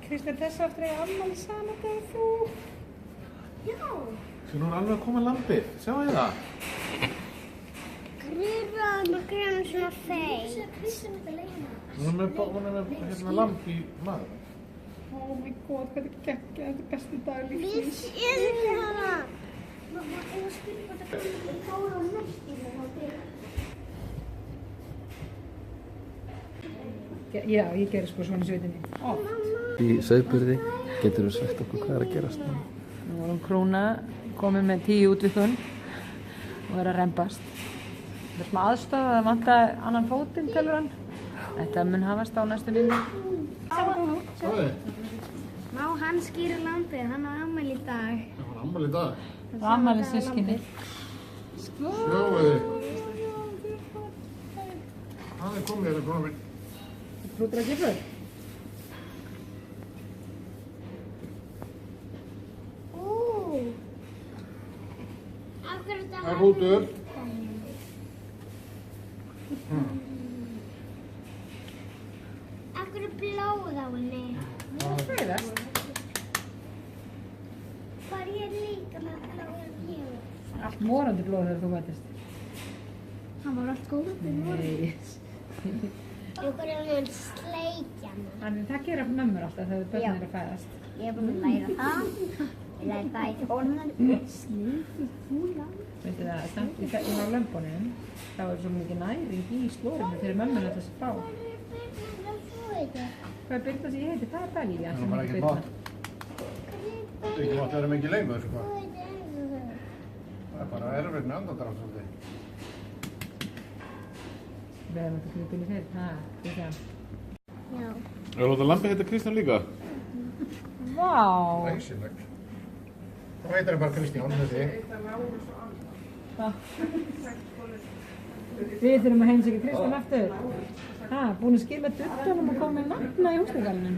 Kristján þess aftur að ég afmæli sama dag þú. Já. Svo nú alveg að koma lambið, sjáu þið það? Grýran og grýran svona feið. Kristján þetta leina. Hún er með lamb í maður. Oh my god, hvað þetta geggja, þetta er besti dag lífsins. Við erum hana. Mamma, ég var spyrja hvað þetta fór á næstinu á þig. Já, ég gerir sko svona í sveitinni. Í Sauðburði, getur þú sagt okkur hvað að gerast núna? Nú var krúna komið með 10 útvikun og að rembast. Það er smá aðstoð að það vantar annan fótinn, telur hann. Þetta mun hafast á næstu viku. Sjáu þið? Má hann skýra lambið, hann á afmæli í dag. Það var ammæli í dag. Það var afmæli systkinni. Sjáu þið? Það er komið hérna komin. Brútur að gefa? Það er hrútur. Akkur er blóð á henni. Það fæðast. Var ég líka með blóð í henni? Allt morandi blóð þegar þú vætist. Hann var allt góð. Nei. Akkur er hann sleikja hann. Þannig það gera mömmur alltaf þegar börnin eru að fæðast. Ég er búin að læra það. Ég læra það í orðan. Sleikja húla. Veistu það, samt í á lömbunum, þá er svo mikið næring í slórinu fyrir mömmuna þess að fá. Hvað er Birna sem ég heiti? Það er Belja. Það er bara ekkert mátt. Það er ekki mátt að vera mikið lengur, sko. Það er bara erfitt með andardrátt svolítið. Við hefum þetta knipið í fyrir. Það, þú sér. Já. Er þetta lambið heita Kristján líka? Vá! Ræsilegt. Það heitir það bara Kristján, þessi. Við þurfum að heimsækja Kristján aftur. Búin að skila duttunum og koma með nafna í húsleikalinum.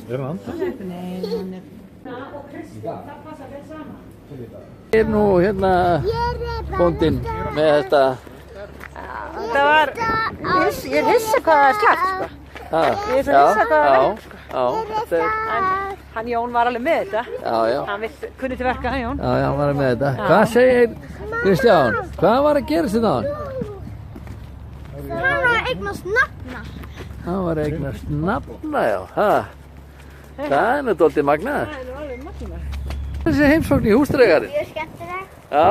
Er hann andað? Nei, hann er... Það passa vel saman. Ég er nú hérna bóndinn með þetta. Það var... Ég er hissa hvað það er slægt, sko. Ég er svo hissa hvað það er, sko. Já, Hann Jón var alveg með þetta. já. Hann kunni til verka, hann Jón. Já, hann var með þetta. Hvað segir Kristján? Hvað var að gerast þetta á hann? Hann var að eignast nafna. Hann var að eignast nafna, já. Það er nú dálítið magnað. Það er alveg magnað. Þessi heimsókn í húsdregarinn. Mjög skemmtilegt. Já.